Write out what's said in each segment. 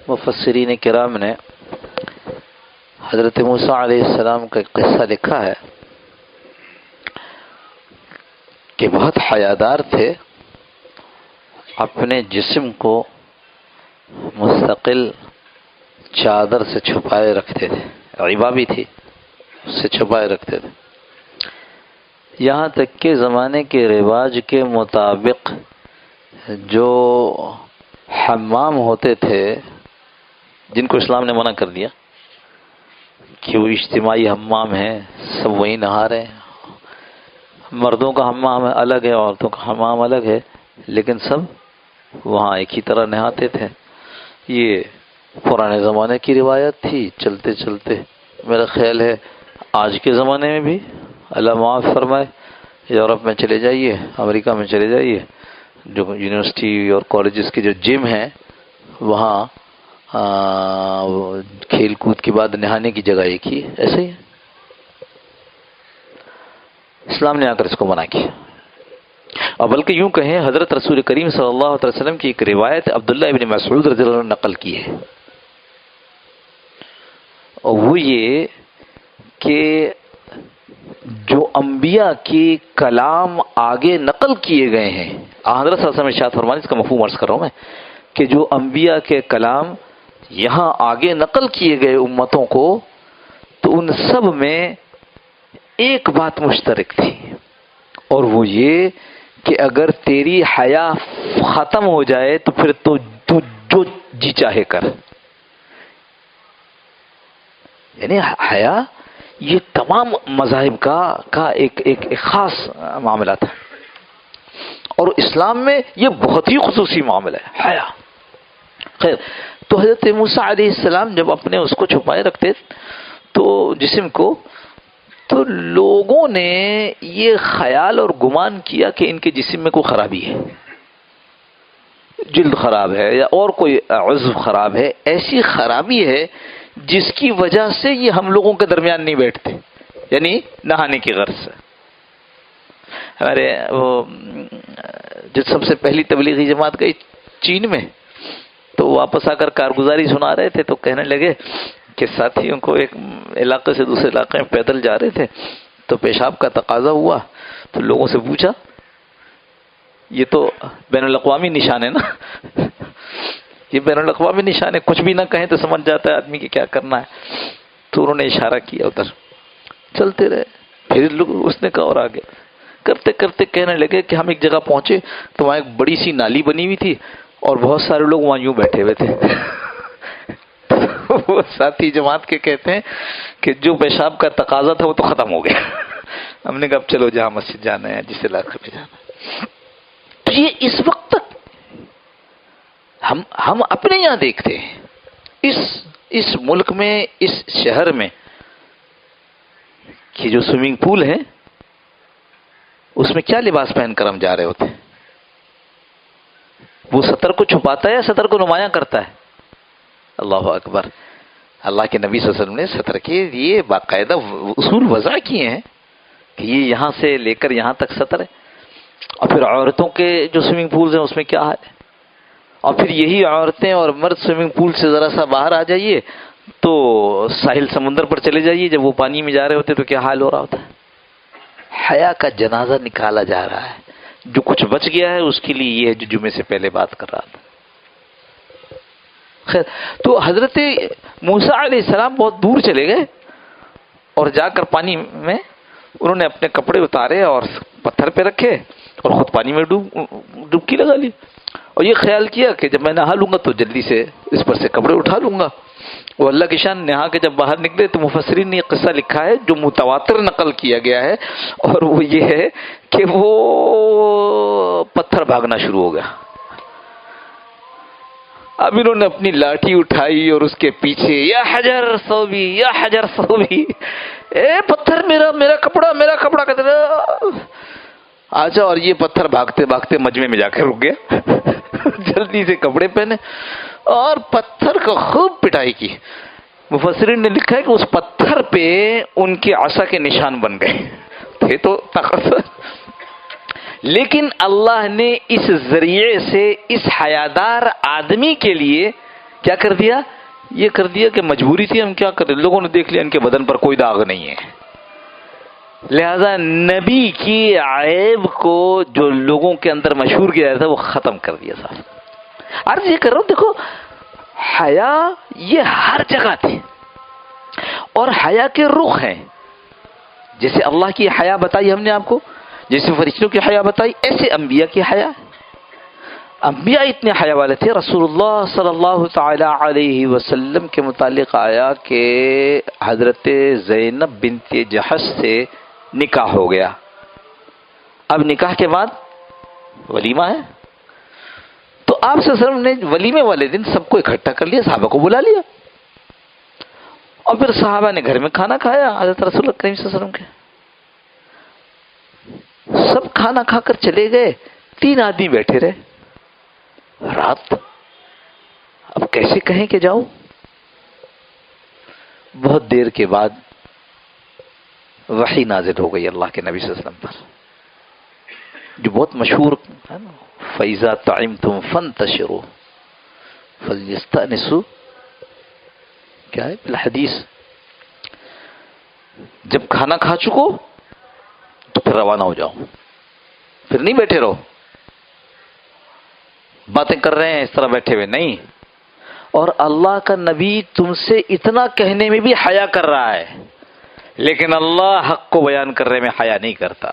مفسرین کرام نے حضرت موسیٰ علیہ السلام کا ایک قصہ لکھا ہے کہ بہت حیادار تھے، اپنے جسم کو مستقل چادر سے چھپائے رکھتے تھے، عبا بھی تھی، اس سے چھپائے رکھتے تھے، یہاں تک کہ زمانے کے رواج کے مطابق جو حمام ہوتے تھے جن کو اسلام نے منع کر دیا کہ وہ اجتماعی حمام ہے، سب وہیں نہا رہے ہیں، مردوں کا حمام الگ ہے، عورتوں کا حمام الگ ہے، لیکن سب وہاں ایک ہی طرح نہاتے تھے۔ یہ پرانے زمانے کی روایت تھی، چلتے چلتے میرا خیال ہے آج کے زمانے میں بھی اللہ معاف فرمائے، یورپ میں چلے جائیے، امریکہ میں چلے جائیے، جو یونیورسٹی اور کالجز کے جو جم ہیں وہاں کھیل کود کے بعد نہانے کی جگہ ایک ہی ہے، ایسے ہی ہے۔ اسلام نے آ کر اس کو منع کیا، اور بلکہ یوں کہیں حضرت رسول کریم صلی اللہ علیہ وسلم کی ایک روایت عبداللہ ابن مسعود رضی اللہ عنہ نے نقل کی ہے، اور وہ یہ کہ جو انبیاء کی کلام آگے نقل کیے گئے ہیں، حضرت صلی اللہ علیہ وسلم ارشاد فرمانے، اس کا مفہوم عرض کر رہا ہوں میں، کہ جو انبیاء کے کلام یہاں آگے نقل کیے گئے امتوں کو، تو ان سب میں ایک بات مشترک تھی، اور وہ یہ کہ اگر تیری حیا ختم ہو جائے تو پھر تو جو جی چاہے کر، یعنی حیا یہ تمام مذاہب کا ایک خاص معاملہ تھا، اور اسلام میں یہ بہت ہی خصوصی معاملہ ہے حیا۔ خیر، تو حضرت موسیٰ علیہ السلام جب اپنے اس کو چھپائے رکھتے تو جسم کو، تو لوگوں نے یہ خیال اور گمان کیا کہ ان کے جسم میں کوئی خرابی ہے، جلد خراب ہے یا اور کوئی عضو خراب ہے، ایسی خرابی ہے جس کی وجہ سے یہ ہم لوگوں کے درمیان نہیں بیٹھتے، یعنی نہانے کی غرض سے۔ ہمارے وہ جو سب سے پہلی تبلیغی جماعت گئی چین میں، تو واپس آ کر کارگزاری سنا رہے تھے، تو کہنے لگے کہ ساتھیوں کو ایک علاقے سے دوسرے علاقے میں پیدل جا رہے تھے، تو پیشاب کا تقاضا ہوا، تو لوگوں سے پوچھا، یہ تو بین الاقوامی نشان ہے نا، یہ بین الاقوامی نشان ہے، کچھ بھی نہ کہیں تو سمجھ جاتا ہے آدمی کہ کیا کرنا ہے۔ تو انہوں نے اشارہ کیا ادھر، چلتے رہے، پھر اس نے کہا اور آگے، کرتے کرتے کہنے لگے کہ ہم ایک جگہ پہنچے تو وہاں ایک بڑی سی نالی بنی ہوئی تھی، اور بہت سارے لوگ وہاں یوں بیٹھے ہوئے تھے۔ وہ ساتھی جماعت کے کہتے ہیں کہ جو پیشاب کا تقاضا تھا وہ تو ختم ہو گیا۔ ہم نے کہا اب چلو جہاں مسجد جانا ہے، جس علاقے میں جانا ہے۔ تو یہ اس وقت تک ہم اپنے یہاں دیکھتے ہیں، اس ملک میں، اس شہر میں، کہ جو سوئمنگ پول ہے اس میں کیا لباس پہن کر ہم جا رہے ہوتے ہیں؟ وہ سطر کو چھپاتا ہے یا سطر کو نمایاں کرتا ہے؟ اللہ اکبر! اللہ کے نبی صلی اللہ علیہ وسلم نے سطر کے لیے باقاعدہ اصول وضع کیے ہیں کہ یہ یہاں سے لے کر یہاں تک سطر ہے، اور پھر عورتوں کے جو سوئمنگ پولز ہیں اس میں کیا حال ہے، اور پھر یہی عورتیں اور مرد سوئمنگ پول سے ذرا سا باہر آ جائیے تو ساحل سمندر پر چلے جائیے، جب وہ پانی میں جا رہے ہوتے تو کیا حال ہو رہا ہوتا ہے۔ حیا کا جنازہ نکالا جا رہا ہے، جو کچھ بچ گیا ہے اس کے لیے یہ ہے جو جمعے سے پہلے بات کر رہا تھا۔ خیر، تو حضرت موسیٰ علیہ السلام بہت دور چلے گئے، اور جا کر پانی میں انہوں نے اپنے کپڑے اتارے اور پتھر پہ رکھے، اور خود پانی میں ڈبکی لگا لی، اور یہ خیال کیا کہ جب میں نہا لوں گا تو جلدی سے اس پر سے کپڑے اٹھا لوں گا۔ وہ اللہ کی شان، نہا کے جب باہر نکلے تو مفسرین نے یہ قصہ لکھا ہے جو متواتر نقل کیا گیا ہے، اور وہ یہ ہے کہ وہ پتھر بھاگنا شروع ہو گیا۔ اب انہوں نے اپنی لاٹھی اٹھائی اور اس کے پیچھے، یا حجر صوبی، یا حجر صوبی، اے پتھر میرا کپڑا کہتے آجا، اور یہ پتھر بھاگتے بھاگتے مجمع میں جا کے رک گیا۔ جلدی سے کپڑے پہنے اور پتھر کو خوب پٹائی کی۔ مفسرین نے لکھا ہے کہ اس پتھر پہ ان کے عصا کے نشان بن گئے تھے، تو لیکن اللہ نے اس ذریعے سے اس حیادار آدمی کے لیے کیا کر دیا؟ یہ کر دیا کہ مجبوری تھی، ہم کیا کریں، لوگوں نے دیکھ لیا ان کے بدن پر کوئی داغ نہیں ہے، لہذا نبی کی عیب کو جو لوگوں کے اندر مشہور کیا جاتا ہے وہ ختم کر دیا صاحب۔ عرض یہ کر رہا ہوں، دیکھو حیا یہ ہر جگہ تھی، اور حیا کے رخ ہیں، جیسے اللہ کی حیا بتائی ہم نے آپ کو، جیسے فرشتوں کی حیا بتائی، ایسے انبیاء کی حیا۔ انبیاء اتنے حیا والے تھے، رسول اللہ صلی اللہ تعالی علیہ وسلم کے متعلق آیا کہ حضرت زینب بنت جحش سے نکاح ہو گیا، اب نکاح کے بعد ولیمہ ہے، تو آپ صلی اللہ علیہ وسلم نے ولیمے والے دن سب کو اکٹھا کر لیا، صحابہ کو بلا لیا، اور پھر صحابہ نے گھر میں کھانا کھایا حضرت رسول اللہ کریم صلی اللہ علیہ وسلم کے، سب کھانا کھا کر چلے گئے، 3 آدمی بیٹھے رہے رات، اب کیسے کہیں کہ جاؤ؟ بہت دیر کے بعد وحی نازل ہو گئی اللہ کے نبی صلی اللہ علیہ وسلم پر، جو بہت مشہور ہے نا، فَإِذَا طَعِمْتُمْ فَانْتَشِرُوا فَلْيَسْتَأْنِسُوا، کیا ہے الحدیث، جب کھانا کھا چکو تو پھر روانہ ہو جاؤ، پھر نہیں بیٹھے رہو باتیں کر رہے ہیں اس طرح بیٹھے ہوئے نہیں۔ اور اللہ کا نبی تم سے اتنا کہنے میں بھی حیا کر رہا ہے، لیکن اللہ حق کو بیان کرنے میں حیا نہیں کرتا،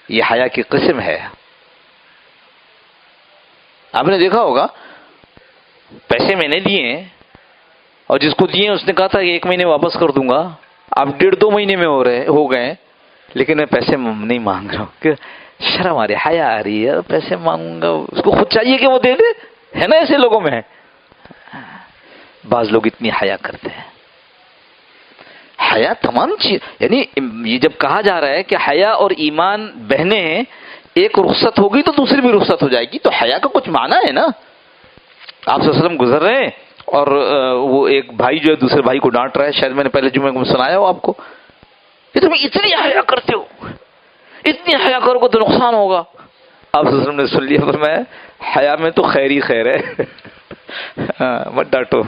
یہ حیا کی قسم ہے۔ آپ نے دیکھا ہوگا پیسے میں نے لیے ہیں، اور جس کو دیے اس نے کہا تھا کہ 1 مہینے واپس کر دوں گا، اب 1.5-2 مہینے میں ہو گئے، لیکن میں پیسے نہیں مانگ رہا ہوں کہ شرم آ رہی ہے، حیا آ رہی ہے، پیسے مانگوں گا، اس کو خود چاہیے کہ وہ دے دے، ہے نا ایسے لوگوں میں، بعض لوگ اتنی حیا کرتے ہیں۔ حیا تمام چیز، یعنی یہ جب کہا جا رہا ہے کہ حیا اور ایمان بہنیں ہیں، ایک رخصت ہوگی تو دوسری بھی رخصت ہو جائے گی، تو حیا کا کچھ معنی ہے نا۔ آپ صلی اللہ علیہ وسلم گزر رہے ہیں اور وہ ایک بھائی جو ہے دوسرے بھائی کو ڈانٹ رہا ہے، شاید میں نے پہلے جمعے کو سنایا ہو آپ کو، کہ تم اتنی حیا کرتے ہو، اتنی حیا کرو گے تو نقصان ہوگا۔ آپ صلی اللہ علیہ وسلم نے سن لیا، فرمایا حیا میں تو خیر ہی خیر ہے، مت ڈانٹو،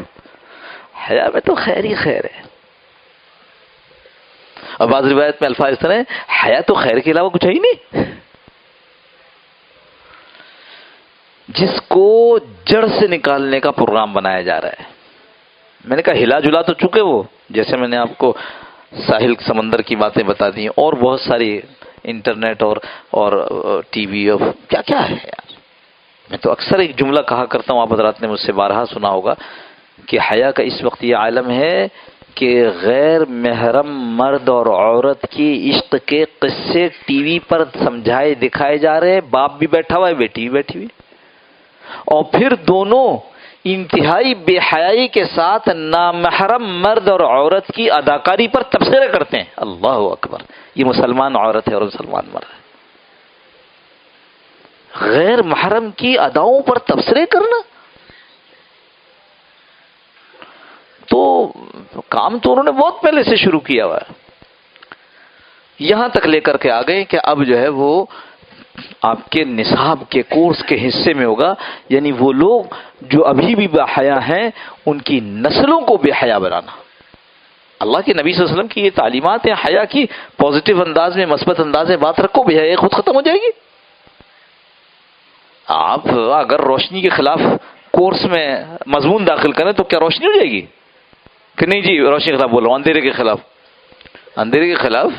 حیا میں تو خیر ہی خیر ہے۔ اور بعض روایت میں الفاظ اس طرح ہیں، حیا تو خیر کے علاوہ کچھ ہے ہی نہیں۔ جس کو جڑ سے نکالنے کا پروگرام بنایا جا رہا ہے، میں نے کہا ہلا جلا تو چکے وہ، جیسے میں نے آپ کو ساحل سمندر کی باتیں بتا دی، اور بہت ساری انٹرنیٹ اور ٹی وی اور کیا کیا ہے یار۔ میں تو اکثر ایک جملہ کہا کرتا ہوں، آپ حضرات نے مجھ سے بارہا سنا ہوگا، کہ حیا کا اس وقت یہ عالم ہے کہ غیر محرم مرد اور عورت کی عشق کے قصے ٹی وی پر سمجھائے دکھائے جا رہے ہیں، باپ بھی بیٹھا ہوا ہے، بیٹی بھی بیٹھی ہوئی، اور پھر دونوں انتہائی بے حیائی کے ساتھ نامحرم مرد اور عورت کی اداکاری پر تبصرے کرتے ہیں۔ اللہ اکبر، یہ مسلمان عورت ہے اور مسلمان مرد ہے، غیر محرم کی اداؤں پر تبصرے کرنا، تو کام تو انہوں نے بہت پہلے سے شروع کیا ہوا ہے، یہاں تک لے کر کے آ گئے کہ اب جو ہے وہ آپ کے نصاب کے کورس کے حصے میں ہوگا، یعنی وہ لوگ جو ابھی بھی بے حیا ہیں ان کی نسلوں کو بے حیا بنانا۔ اللہ کے نبی صلی اللہ علیہ وسلم کی یہ تعلیمات ہیں، حیا کی پازیٹیو انداز میں، مثبت انداز میں بات رکھو، بے حیائی خود ختم ہو جائے گی۔ آپ اگر روشنی کے خلاف کورس میں مضمون داخل کریں تو کیا روشنی ہو جائے گی؟ کہ نہیں جی روشنی کے خلاف بول رہا ہوں، اندھیرے کے خلاف، اندھیرے کے خلاف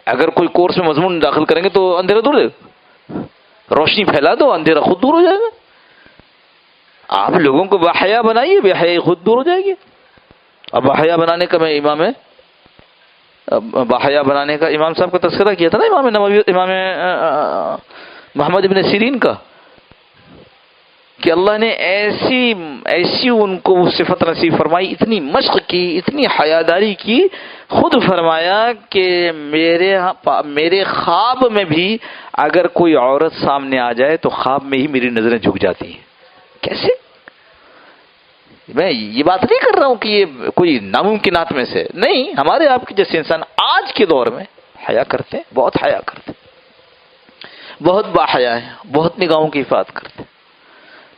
اگر کوئی کورس میں مضمون داخل کریں گے تو اندھیرا دور ہے، روشنی پھیلا دو، اندھیرا خود دور ہو جائے گا۔ آپ لوگوں کو باحیا بنائیے، بے حیائی خود دور ہو جائے گی۔ اب باحیا بنانے کا میں باحیا بنانے کا امام صاحب کا تذکرہ کیا تھا نا، امام محمد ابن سیرین کا، کہ اللہ نے ایسی ان کو صفت نصیب فرمائی، اتنی مشق کی، اتنی حیاداری کی، خود فرمایا کہ میرے خواب میں بھی اگر کوئی عورت سامنے آ جائے تو خواب میں ہی میری نظریں جھک جاتی ہیں۔ کیسے؟ میں یہ بات نہیں کر رہا ہوں کہ یہ کوئی ناممکنات میں سے نہیں، ہمارے آپ کے جیسے انسان آج کے دور میں حیا کرتے ہیں، بہت حیا کرتے ہیں، بہت باحیا ہیں، بہت نگاہوں کی حفاظت کرتے ہیں۔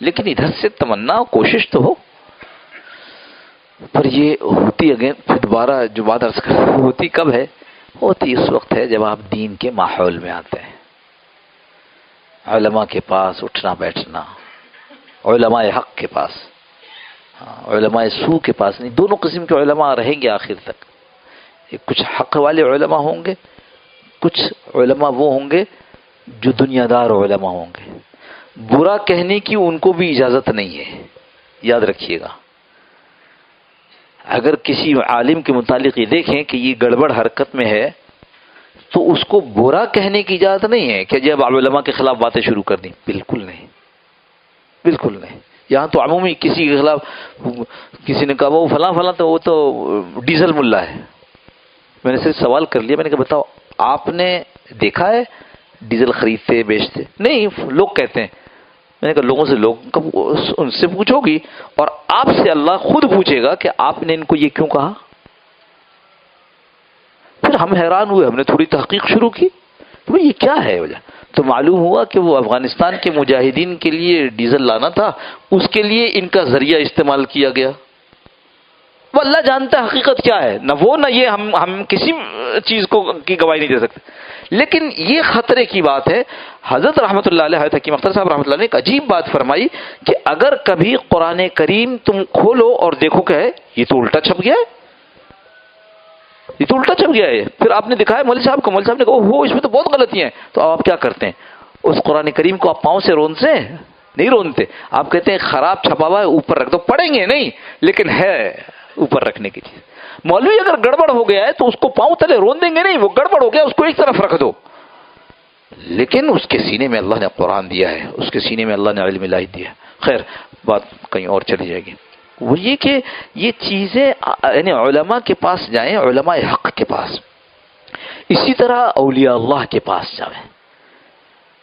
لیکن ادھر سے تمنا کوشش تو ہو. پر یہ ہوتی اگین پھر دوبارہ جو بات عرض کر ہوتی کب ہے؟ ہوتی اس وقت ہے جب آپ دین کے ماحول میں آتے ہیں، علماء کے پاس اٹھنا بیٹھنا، علماء حق کے پاس، علماء سو کے پاس نہیں. دونوں قسم کے علماء رہیں گے آخر تک. کچھ حق والے علماء ہوں گے، کچھ علماء وہ ہوں گے جو دنیا دار علماء ہوں گے. برا کہنے کی ان کو بھی اجازت نہیں ہے، یاد رکھیے گا. اگر کسی عالم کے متعلق یہ دیکھیں کہ یہ گڑبڑ حرکت میں ہے تو اس کو برا کہنے کی اجازت نہیں ہے کہ جب علماء کے خلاف باتیں شروع کر دیں. بالکل نہیں، بالکل نہیں. یہاں تو عمومی کسی کے خلاف کسی نے کہا وہ فلاں فلاں تو وہ تو ڈیزل ملا ہے. میں نے صرف سوال کر لیا، میں نے کہا بتاؤ آپ نے دیکھا ہے ڈیزل خریدتے بیچتے؟ نہیں، لوگ کہتے ہیں. میں نے کہا لوگوں سے ان سے پوچھو گی اور آپ سے اللہ خود پوچھے گا کہ آپ نے ان کو یہ کیوں کہا. پھر ہم حیران ہوئے، ہم نے تھوڑی تحقیق شروع کی تو یہ کیا ہے وجہ. تو معلوم ہوا کہ وہ افغانستان کے مجاہدین کے لیے ڈیزل لانا تھا، اس کے لیے ان کا ذریعہ استعمال کیا گیا. وہ اللہ جانتا ہے حقیقت کیا ہے، نہ وہ نہ یہ ہم کسی چیز کی گواہی نہیں دے سکتے. لیکن یہ خطرے کی بات ہے. حضرت رحمۃ اللہ علیہ حضرت حکیم اختر صاحب رحمۃ اللہ نے ایک عجیب بات فرمائی کہ اگر کبھی قرآن کریم تم کھولو اور دیکھو کہ ہے یہ تو الٹا چھپ گیا ہے، یہ تو الٹا چھپ گیا ہے. پھر آپ نے دکھایا مولوی صاحب کو، مولوی صاحب نے کہا وہ اس میں تو بہت غلطیاں ہیں. تو آپ کیا کرتے ہیں؟ اس قرآن کریم کو آپ پاؤں سے رونتے نہیں رونتے، آپ کہتے ہیں خراب چھپا ہوا ہے اوپر رکھ دو. پڑھیں گے نہیں لیکن ہے اوپر رکھنے کی چیز. مولوی اگر گڑبڑ ہو گیا ہے تو اس کو پاؤں تلے رون دیں گے نہیں، وہ گڑبڑ ہو گیا اس کو ایک طرف رکھ دو. لیکن اس کے سینے میں اللہ نے قرآن دیا ہے، اس کے سینے میں اللہ نے علم الہی دیا ہے. خیر بات کہیں اور چلی جائے گی. وہ یہ کہ یہ چیزیں یعنی علماء کے پاس جائیں، علماء حق کے پاس. اسی طرح اولیاء اللہ کے پاس جائیں.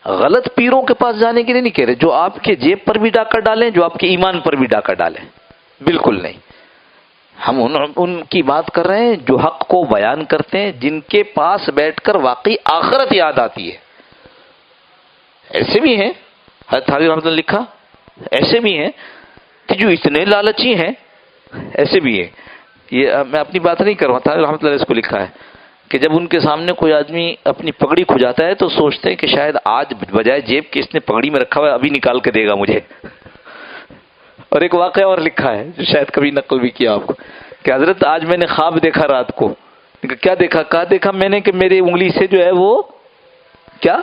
غلط پیروں کے پاس جانے کے لیے نہیں کہہ رہے جو آپ کے جیب پر بھی ڈاکہ ڈالیں، جو آپ کے ایمان پر بھی ڈاکہ ڈالیں. بالکل نہیں. ہم ان کی بات کر رہے ہیں جو حق کو بیان کرتے ہیں، جن کے پاس بیٹھ کر واقعی آخرت یاد آتی ہے. ایسے بھی ہیں، حضرت حاوی رحمۃ اللہ لکھا، ایسے بھی ہیں کہ جو اتنے لالچی ہیں، ایسے بھی ہیں. یہ میں اپنی بات نہیں کر رہا ہوں، رحمۃ اللہ نے اس کو لکھا ہے کہ جب ان کے سامنے کوئی آدمی اپنی پگڑی کھجاتا ہے تو سوچتے ہیں کہ شاید آج بجائے جیب کے اس نے پگڑی میں رکھا ہوا ہے، ابھی نکال کے دے گا مجھے. اور ایک واقعہ اور لکھا ہے جو شاید کبھی نقل بھی کیا آپ کو کہ حضرت آج میں نے خواب دیکھا رات کو. کیا دیکھا؟ کہا دیکھا میں نے کہ میری انگلی سے جو ہے وہ کیا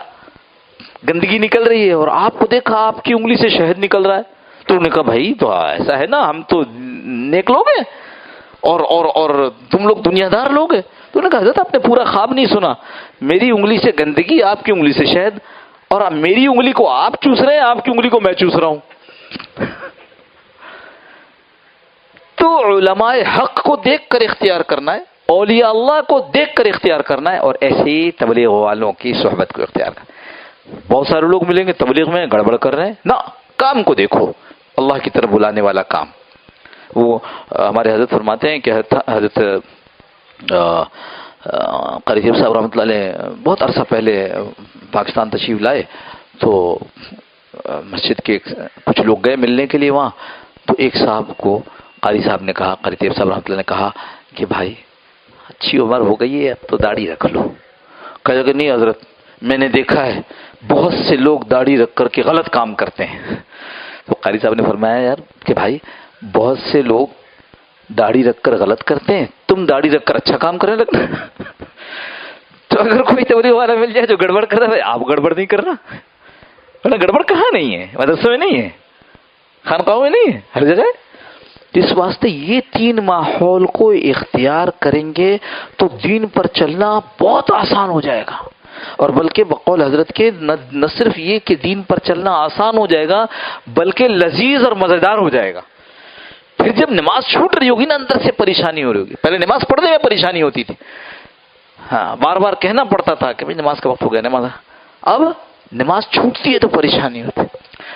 گندگی نکل رہی ہے، اور آپ کو دیکھا آپ کی انگلی سے شہد نکل رہا ہے. تو انہوں نے کہا بھائی تو ایسا ہے نا، ہم تو نیک لوگ ہیں اور تم لوگ دنیا دار لوگ ہیں. تو انہوں نے کہا حضرت آپ نے پورا خواب نہیں سنا، میری انگلی سے گندگی، آپ کی انگلی سے شہد، اور میری انگلی کو آپ چوس رہے ہیں، آپ کی انگلی کو میں چوس رہا ہوں. تو علماء حق کو دیکھ کر اختیار کرنا ہے، اولیاء اللہ کو دیکھ کر اختیار کرنا ہے، اور ایسے ہی تبلیغ والوں کی صحبت کو اختیار کرنا. بہت سارے لوگ ملیں گے تبلیغ میں گڑبڑ کر رہے ہیں، نہ کام کو دیکھو، اللہ کی طرف بلانے والا کام. وہ ہمارے حضرت فرماتے ہیں کہ حضرت قاری صاحب صاحب رحمۃ اللہ علیہ بہت عرصہ پہلے پاکستان تشریف لائے تو مسجد کے کچھ لوگ گئے ملنے کے لیے وہاں. تو ایک صاحب کو قاری صاحب نے کہا، قاری صاحب رحمۃ اللہ نے کہا کہ بھائی اچھی عمر ہو گئی ہے، اب تو داڑھی رکھ لو. کہا کہ نہیں حضرت میں نے دیکھا ہے بہت سے لوگ داڑھی رکھ کر کے غلط کام کرتے ہیں. تو قاری صاحب نے فرمایا یار کہ بھائی بہت سے لوگ داڑھی رکھ کر غلط کرتے ہیں، تم داڑھی رکھ کر اچھا کام کرنے لگنا. تو اگر کوئی تبلیغ والا مل جائے جو گڑبڑ کر رہا ہے، آپ گڑبڑ نہیں کرنا. ورنہ گڑبڑ کہاں نہیں ہے، مدرسوں میں نہیں ہے، خانقاہوں میں نہیں ہے، ہر جگہ. اس واسطے یہ تین ماحول کو اختیار کریں گے تو دین پر چلنا بہت آسان ہو جائے گا. اور بلکہ بقول حضرت کے نہ صرف یہ کہ دین پر چلنا آسان ہو جائے گا بلکہ لذیذ اور مزیدار ہو جائے گا. پھر جب نماز چھوٹ رہی ہوگی نا اندر سے پریشانی ہو رہی ہوگی. پہلے نماز پڑھنے میں پریشانی ہوتی تھی، ہاں بار بار کہنا پڑتا تھا کہ بھائی نماز کا وقت ہو گیا نماز. اب نماز چھوٹتی ہے تو پریشانی ہوتی.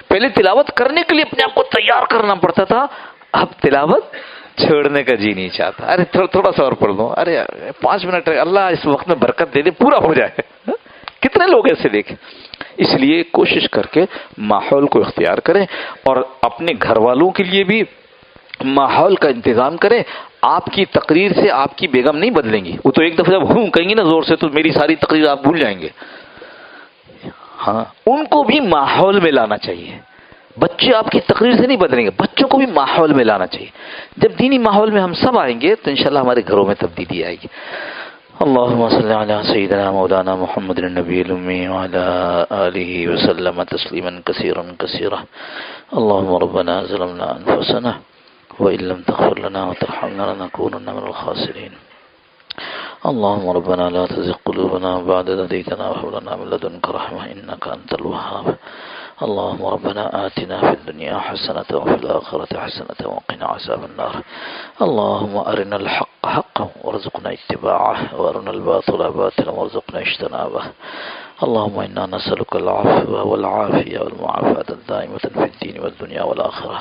پہلے تلاوت کرنے کے لیے اپنے آپ کو تیار کرنا پڑتا تھا، اب تلاوت چھوڑنے کا جی نہیں چاہتا. ارے تھوڑا سا اور پڑھ لو، ارے 5 منٹ اللہ اس وقت میں برکت دے دے پورا ہو جائے. کتنے لوگ ایسے دیکھیں. اس لیے کوشش کر کے ماحول کو اختیار کریں اور اپنے گھر والوں کے لیے بھی ماحول کا انتظام کریں. آپ کی تقریر سے آپ کی بیگم نہیں بدلیں گی. وہ تو ایک دفعہ جب ہوں کہیں گی نا زور سے تو میری ساری تقریر آپ بھول جائیں گے. ہاں، ان کو بھی ماحول میں لانا چاہیے. بچے آپ کی تقریر سے نہیں بدلیں گے، بچوں کو بھی ماحول میں لانا چاہیے. جب دینی ماحول میں ہم سب آئیں گے تو انشاءاللہ ہمارے گھروں میں تبدیلی آئے گی. اللهم صل على سيدنا مولانا محمد النبي الأمي وعلى آله وسلم تسليما كثيرا كثيرا. اللهم ربنا ظلمنا أنفسنا وإن لم تغفر لنا وترحمنا لنكونن من الخاسرين. اللهم ربنا لا تزغ قلوبنا بعد إذ هديتنا وهب لنا من لدنك رحمة إنك أنت الوهاب. اللهم ربنا آتنا في الدنيا حسنة وفي الآخرة حسنة وقنا عذاب النار. اللهم أرنا الحق حقا وارزقنا اتباعه وأرنا الباطل باطلا وارزقنا اجتنابه. اللهم إنا نسألك العفو والعافية والمعافاة الدائمة في الدين والدنيا والآخرة.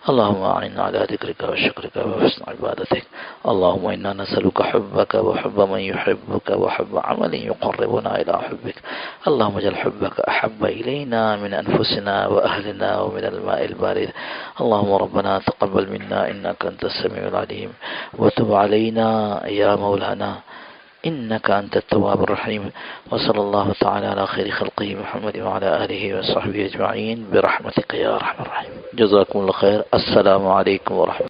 اللهم أعنا على ذكرك وشكرك وحسن عبادتك. اللهم إنا نسألك حبك وحب من يحبك وحب عمل يقربنا إلى حبك. اللهم اجعل حبك أحب إلينا من أنفسنا وأهلنا ومن الماء البارد. اللهم ربنا تقبل منا إنك أنت السميع العليم وتب علينا يا مولانا إنك أنت التواب الرحيم. وصلى الله تعالى على خير خلقه محمد وعلى آله وصحبه أجمعين برحمتك يا أرحم الراحمين. جزاكم الله خير. السلام عليكم ورحمة